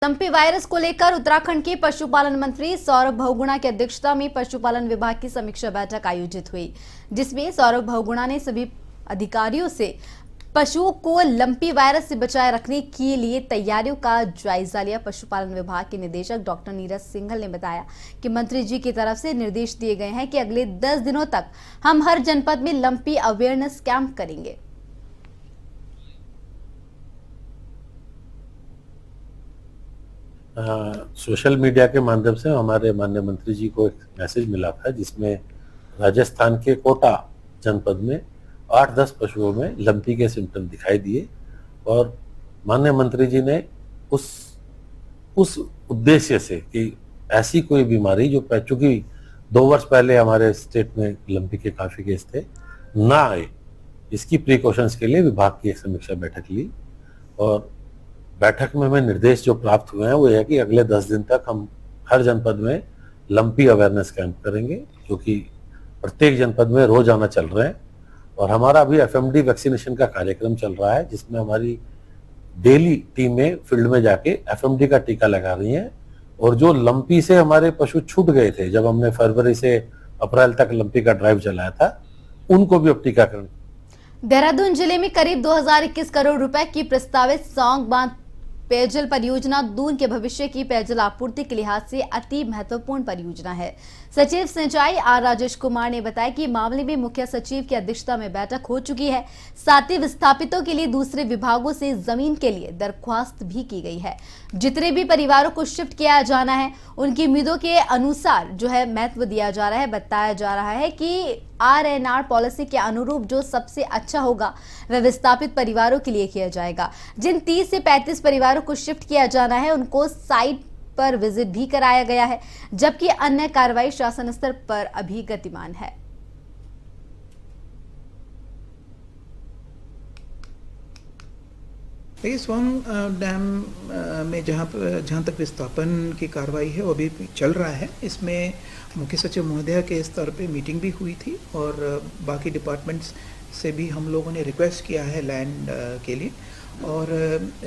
Lumpy virus को लेकर उत्तराखंड के पशुपालन मंत्री सौरभ बहुगुणा की अध्यक्षता में पशुपालन विभाग की समीक्षा बैठक आयोजित हुई, जिसमें सौरभ बहुगुणा ने सभी अधिकारियों से पशुओं को लंपी वायरस से बचाए रखने के लिए तैयारियों का जायजा लिया। पशुपालन विभाग के निदेशक डॉक्टर नीरज सिंघल ने बताया कि मंत्री जी की तरफ से निर्देश दिए गए हैं कि अगले 10 दिनों तक हम हर जनपद में लंपी अवेयरनेस कैंप करेंगे। सोशल मीडिया के माध्यम से हमारे माननीय मंत्री जी को एक मैसेज मिला था, जिसमें राजस्थान के कोटा जनपद में 8-10 पशुओं में लंपी के सिम्टम दिखाई दिए और माननीय मंत्री जी ने उस उद्देश्य से कि ऐसी कोई बीमारी जो चूंकि 2 वर्ष पहले हमारे स्टेट में लंपी के काफी केस थे, ना आए, इसकी प्रिकॉशंस के लिए विभाग की एक समीक्षा बैठक ली। और बैठक में हमें निर्देश जो प्राप्त हुए हैं वो है कि अगले 10 दिन तक हम हर जनपद में लंपी अवेयरनेस कैंप करेंगे, जो कि प्रत्येक जनपद में रोज आना चल रहे हैं। और हमारा अभी एफएमडी वैक्सीनेशन का कार्यक्रम चल रहा है, जिसमें हमारी डेली टीमें फील्ड में जाके एफएमडी का टीका लगा रही हैं। और जो लंपी से हमारे पशु छूट गए थे, जब हमने फरवरी से अप्रैल तक लंपी का ड्राइव चलाया था, उनको भी अब टीकाकरण। देहरादून जिले में करीब 2021 करोड़ रुपए की प्रस्तावित सौंग बांध पेयजल परियोजना दून के भविष्य की पेयजल आपूर्ति के लिहाज से अति महत्वपूर्ण परियोजना है। सचिव सिंचाई आर राजेश कुमार ने बताया कि मामले में मुख्य सचिव की अध्यक्षता में बैठक हो चुकी है। साथ ही विस्थापितों के लिए दूसरे विभागों से जमीन के लिए दरख्वास्त भी की गई है। जितने भी परिवारों को शिफ्ट किया जाना है, उनकी उम्मीदों के अनुसार जो है महत्व दिया जा रहा है। बताया जा रहा है कि आरएनआर पॉलिसी के अनुरूप जो सबसे अच्छा होगा वह विस्थापित परिवारों के लिए किया जाएगा। जिन 30 से 35 परिवारों को शिफ्ट किया जाना है, उनको साइट पर विजिट भी कराया गया है, जबकि अन्य कार्रवाई शासन स्तर पर अभी गतिमान है। स्वांग डैम में जहाँ तक विस्थापन की कार्रवाई है वो अभी चल रहा है। इसमें मुख्य सचिव महोदय के स्तर पे मीटिंग भी हुई थी और बाकी डिपार्टमेंट्स से भी हम लोगों ने रिक्वेस्ट किया है लैंड के लिए, और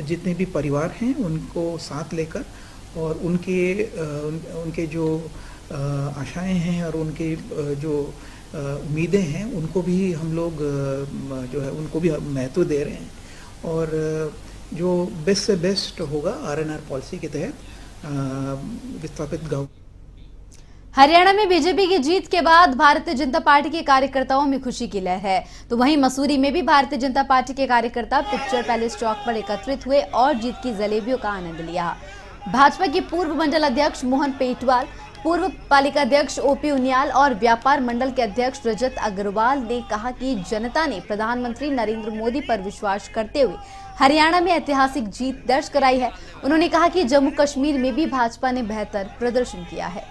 जितने भी परिवार हैं उनको साथ लेकर और उनके जो आशाएं हैं और उनके जो उम्मीदें हैं उनको भी हम लोग जो है उनको भी महत्व दे रहे हैं। और जो बेस्ट से बेस्ट होगा आरएनआर पॉलिसी के तहत विस्थापित गांव। हरियाणा में बीजेपी की जीत के बाद भारतीय जनता पार्टी के कार्यकर्ताओं में खुशी की लहर है, तो वहीं मसूरी में भी भारतीय जनता पार्टी के कार्यकर्ता पिक्चर पैलेस चौक पर एकत्रित हुए और जीत की जलेबियों का आनंद लिया। भाजपा के पूर्व मंडल अध्यक्ष मोहन पेटवाल, पूर्व पालिका अध्यक्ष ओपी उनियाल और व्यापार मंडल के अध्यक्ष रजत अग्रवाल ने कहा कि जनता ने प्रधानमंत्री नरेंद्र मोदी पर विश्वास करते हुए हरियाणा में ऐतिहासिक जीत दर्ज कराई है। उन्होंने कहा कि जम्मू कश्मीर में भी भाजपा ने बेहतर प्रदर्शन किया है।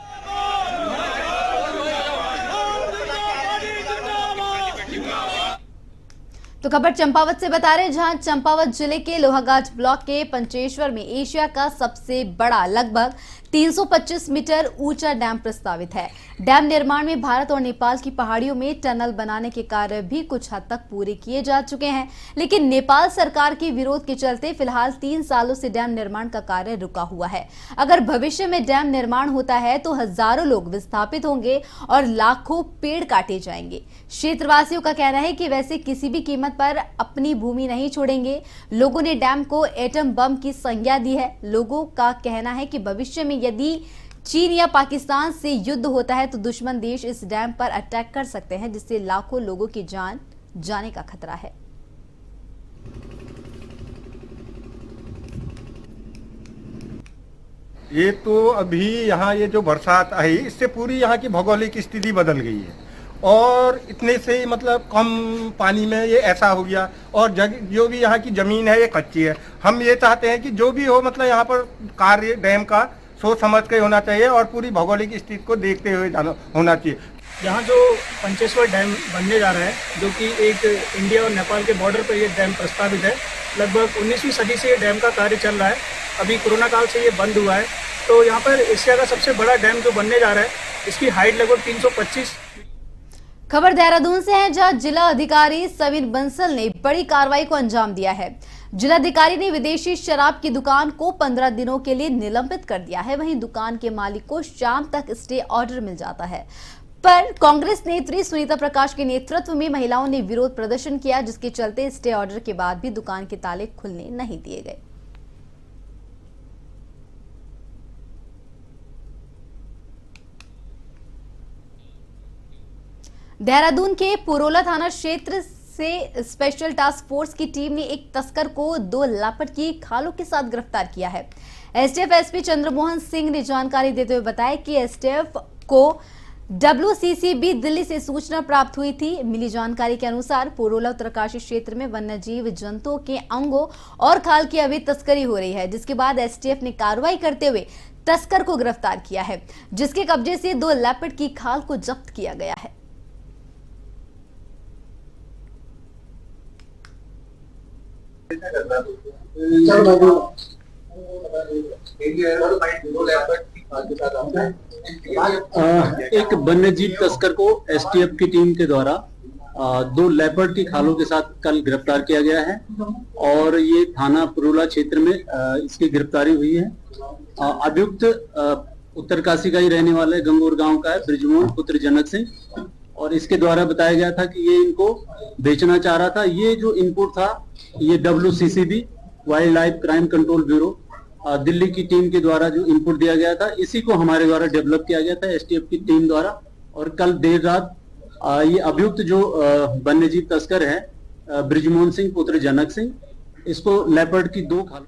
तो खबर चंपावत से बता रहे हैं, जहां चंपावत जिले के लोहाघाट ब्लॉक के पंचेश्वर में एशिया का सबसे बड़ा लगभग 325 मीटर ऊंचा डैम प्रस्तावित है। डैम निर्माण में भारत और नेपाल की पहाड़ियों में टनल बनाने के कार्य भी कुछ हद तक पूरे किए जा चुके हैं, लेकिन नेपाल सरकार के विरोध के चलते फिलहाल 3 सालों से डैम निर्माण का कार्य रुका हुआ है। अगर भविष्य में डैम निर्माण होता है तो हजारों लोग विस्थापित होंगे और लाखों पेड़ काटे जाएंगे। क्षेत्रवासियों का कहना है कि वैसे किसी भी कीमत पर अपनी भूमि नहीं छोड़ेंगे। लोगों ने डैम को एटम बम की संज्ञा दी है। लोगों का कहना है कि भविष्य में यदि चीन या पाकिस्तान से युद्ध होता है तो दुश्मन देश इस डैम पर अटैक कर सकते हैं, जिससे लाखों लोगों की जान जाने का खतरा है। ये तो अभी यहाँ ये जो बरसात आई, इससे पूरी यहाँ की भौगोलिक स्थिति बदल गई है और इतने से मतलब कम पानी में ये ऐसा हो गया। और जो भी यहाँ की ज़मीन है ये कच्ची है। हम ये चाहते हैं कि जो भी हो मतलब यहाँ पर कार्य डैम का सोच समझ के होना चाहिए और पूरी भौगोलिक स्थिति को देखते हुए होना चाहिए। यहाँ जो पंचेश्वर डैम बनने जा रहा है, जो कि एक इंडिया और नेपाल के बॉर्डर पर ये डैम प्रस्तावित है, लगभग 19वीं सदी से ये डैम का कार्य चल रहा है। अभी कोरोना काल से ये बंद हुआ है। तो यहाँ पर एशिया का सबसे बड़ा डैम जो बनने जा रहा है, इसकी हाइट लगभग 325। खबर देहरादून से है, जहां जिला अधिकारी समीर बंसल ने बड़ी कार्रवाई को अंजाम दिया है। जिलाधिकारी ने विदेशी शराब की दुकान को 15 दिनों के लिए निलंबित कर दिया है। वहीं दुकान के मालिक को शाम तक स्टे ऑर्डर मिल जाता है, पर कांग्रेस नेत्री सुनीता प्रकाश के नेतृत्व में महिलाओं ने विरोध प्रदर्शन किया, जिसके चलते स्टे ऑर्डर के बाद भी दुकान के ताले खुलने नहीं दिए गए। देहरादून के पुरोला थाना क्षेत्र से स्पेशल टास्क फोर्स की टीम ने एक तस्कर को 2 लापट की खालों के साथ गिरफ्तार किया है। एसटीएफ एसपी चंद्रमोहन सिंह ने जानकारी देते हुए बताया कि एसटीएफ को WCCB दिल्ली से सूचना प्राप्त हुई थी। मिली जानकारी के अनुसार पुरोला उत्तरकाशी क्षेत्र में वन्यजीव जंतुओं के अंगों और खाल की अवैध तस्करी हो रही है, जिसके बाद एसटीएफ ने कार्रवाई करते हुए तस्कर को गिरफ्तार किया है, जिसके कब्जे से 2 लापट की खाल को जब्त किया गया है। एक वन्यजीव तस्कर को एसटीएफ की टीम के द्वारा 2 लेपर्ड की खालों के साथ कल गिरफ्तार किया गया है और ये थाना पुरोला क्षेत्र में इसकी गिरफ्तारी हुई है। अभियुक्त उत्तरकाशी का ही रहने वाला है, गंगोर गांव का है, ब्रिजमोहन पुत्र जनक सिंह, और इसके द्वारा बताया गया था कि ये इनको बेचना चाह रहा था। ये जो इनपुट था ये WCCB wild life crime control bureau Delhi की टीम के द्वारा जो इनपुट दिया गया था, इसी को हमारे द्वारा डेवलप किया गया था एसटीएफ की टीम द्वारा। और कल देर रात ये अभियुक्त जो वन्यजीव तस्कर है ब्रिजमोहन सिंह पुत्र जनक सिंह, इसको लेपर्ड की 2 खाल।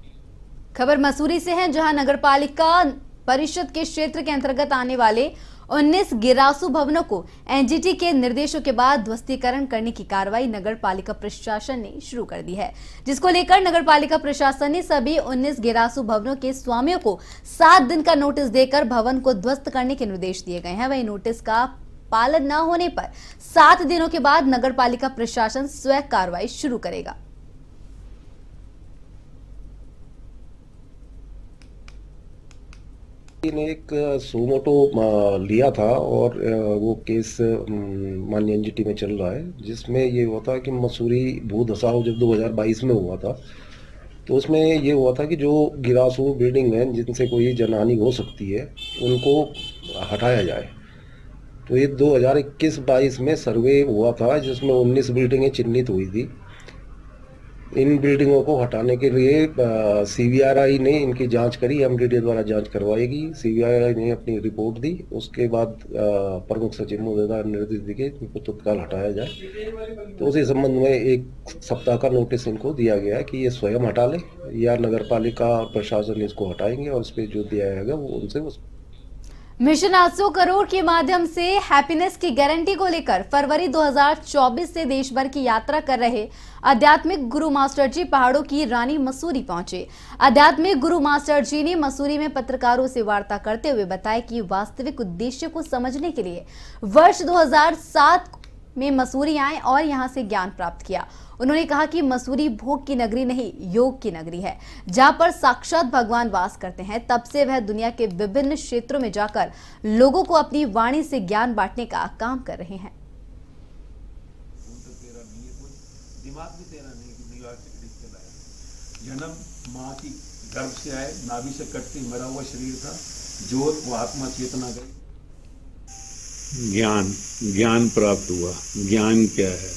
खबर मसूरी से है, जहां नगरपालिका परिषद के क्षेत्र के अंतर्गत आने वाले 19 गिरासू भवनों को एनजीटी के निर्देशों के बाद ध्वस्तीकरण करने की कार्रवाई नगर पालिका प्रशासन ने शुरू कर दी है, जिसको लेकर नगर पालिका प्रशासन ने सभी 19 गिरासू भवनों के स्वामियों को 7 दिन का नोटिस देकर भवन को ध्वस्त करने के निर्देश दिए गए हैं। वहीं नोटिस का पालन न होने पर 7 दिनों के बाद नगर पालिका प्रशासन स्वयं कार्रवाई शुरू करेगा। ने एक सोमोटो लिया था और वो केस माननीय एनजीटी में चल रहा है, जिसमें ये हुआ था कि मसूरी भू धसाव जब 2022 में हुआ था, तो उसमें ये हुआ था कि जो गिरासू बिल्डिंग है जिनसे कोई जनहानि हो सकती है उनको हटाया जाए। तो ये 2021-22 में सर्वे हुआ था, जिसमें 19 बिल्डिंगें चिन्हित हुई थी। इन बिल्डिंगों को हटाने के लिए CBRI ने इनकी जांच करी, MDDA द्वारा जांच करवाएगी। CBRI ने अपनी रिपोर्ट दी, उसके बाद प्रमुख सचिव महोदय निर्देश दिए कि इनको तत्काल हटाया जाए। तो उसी संबंध में 1 सप्ताह का नोटिस इनको दिया गया है कि ये स्वयं हटा ले या नगर पालिका प्रशासन इसको हटाएंगे, और इस पर जो दिया जाएगा वो उनसे मिशन 800 करोड़ के माध्यम से हैप्पीनेस की गारंटी को लेकर फरवरी 2024 से देश भर की यात्रा कर रहे आध्यात्मिक गुरु मास्टर जी पहाड़ों की रानी मसूरी पहुंचे। आध्यात्मिक गुरु मास्टर जी ने मसूरी में पत्रकारों से वार्ता करते हुए बताया कि वास्तविक उद्देश्य को समझने के लिए वर्ष 2007 में मसूरी आए और यहां से ज्ञान प्राप्त किया। उन्होंने कहा कि मसूरी भोग की नगरी नहीं, योग की नगरी है, जहां पर साक्षात भगवान वास करते हैं। तब से वह दुनिया के विभिन्न क्षेत्रों में जाकर लोगों को अपनी वाणी से ज्ञान बांटने का काम कर रहे हैं। जन्म माँ की गर्भ से आए, नाभि से कटते मरा हुआ शरीर था, ज्योत वो आत्मा चेतना गई। ज्ञान प्राप्त हुआ। ज्ञान क्या है,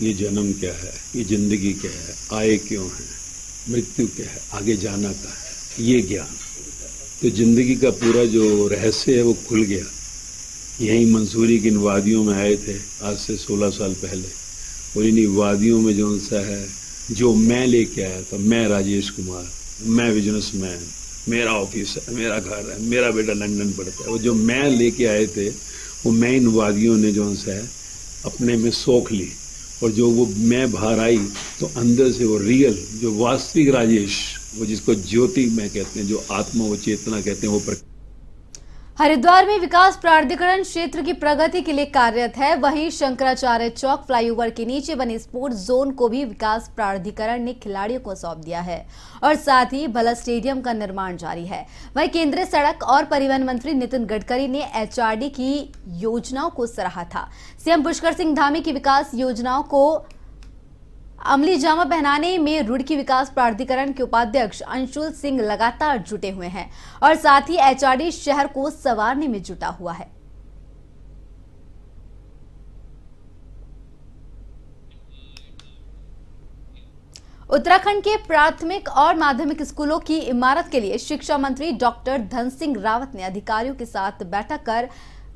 ये जन्म क्या है, ये जिंदगी क्या है, आए क्यों है, मृत्यु क्या है, आगे जाना क्या है, ये ज्ञान। तो जिंदगी का पूरा जो रहस्य है वो खुल गया। यहीं मंसूरी की इन वादियों में आए थे आज से 16 साल पहले, और इन्हीं वादियों में जो सा है, जो मैं लेके आया था, मैं राजेश कुमार, मैं बिजनेसमैन, मेरा ऑफिस है, मेरा घर है, मेरा बेटा लंदन पढ़ता है, वो जो मैं लेके आए थे वो मैं इन वादियों ने जो सा है अपने में सोख ली। और जो वो मैं बाहर आई तो अंदर से वो रियल जो वास्तविक राजेश, वो जिसको ज्योति में कहते हैं, जो आत्मा वो चेतना कहते हैं, वो हरिद्वार में विकास प्राधिकरण क्षेत्र की प्रगति के लिए कार्यरत है। वहीं शंकराचार्य चौक फ्लाईओवर के नीचे बने स्पोर्ट्स जोन को भी विकास प्राधिकरण ने खिलाड़ियों को सौंप दिया है और साथ ही भला स्टेडियम का निर्माण जारी है। वहीं केंद्रीय सड़क और परिवहन मंत्री नितिन गडकरी ने HRD की योजनाओं को सराहा था। सीएम पुष्कर सिंह धामी की विकास योजनाओं को अमली जामा पहनाने में रुड़की विकास प्राधिकरण के उपाध्यक्ष अंशुल सिंह लगातार जुटे हुए हैं और साथ ही एचआरडी शहर को संवारने में जुटा हुआ है। उत्तराखंड के प्राथमिक और माध्यमिक स्कूलों की इमारत के लिए शिक्षा मंत्री डॉक्टर धन सिंह रावत ने अधिकारियों के साथ बैठक कर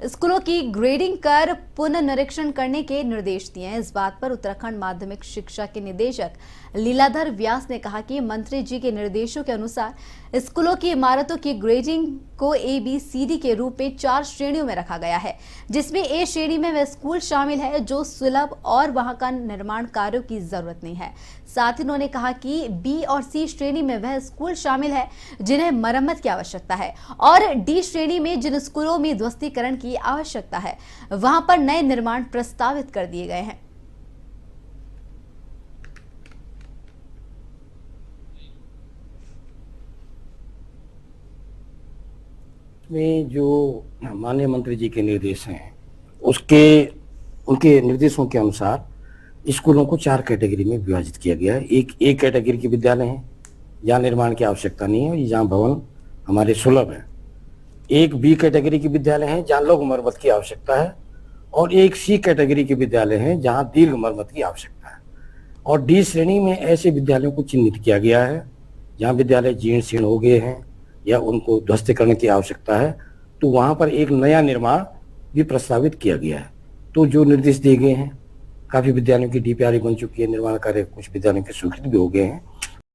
स्कूलों की ग्रेडिंग कर पुनर्निरीक्षण करने के निर्देश दिए हैं। इस बात पर उत्तराखंड माध्यमिक शिक्षा के निदेशक लीलाधर व्यास ने कहा कि मंत्री जी के निर्देशों के अनुसार स्कूलों की इमारतों की ग्रेडिंग को ABCD के रूप में 4 श्रेणियों में रखा गया है, जिसमें A श्रेणी में वह स्कूल शामिल है जो सुलभ और वहां का निर्माण कार्यों की जरूरत नहीं है। साथ ही उन्होंने कहा कि B और C श्रेणी में वह स्कूल शामिल है जिन्हें मरम्मत की आवश्यकता है और D श्रेणी में जिन स्कूलों में ध्वस्तीकरण की आवश्यकता है वहां पर नए निर्माण प्रस्तावित कर दिए गए हैं। में जो माननीय मंत्री जी के निर्देश हैं उनके निर्देशों के अनुसार स्कूलों को 4 कैटेगरी में विभाजित किया गया है। एक कैटेगरी के विद्यालय हैं जहाँ निर्माण की आवश्यकता नहीं है, जहाँ भवन हमारे सुलभ है। एक B कैटेगरी के विद्यालय हैं जहाँ लघु मरम्मत की आवश्यकता है और एक C कैटेगरी के विद्यालय हैं जहाँ दीर्घ मरम्मत की आवश्यकता है। और D श्रेणी में ऐसे विद्यालयों को चिन्हित किया गया है जहाँ विद्यालय जीर्ण शीर्ण हो गए हैं या उनको ध्वस्तीकरण की आवश्यकता है, तो वहाँ पर एक नया निर्माण भी प्रस्तावित किया गया है। तो जो निर्देश दिए गए हैं, काफ़ी विद्यालयों की DPR बन चुकी है, निर्माण कार्य कुछ विद्यालयों के स्वीकृत भी हो गए हैं।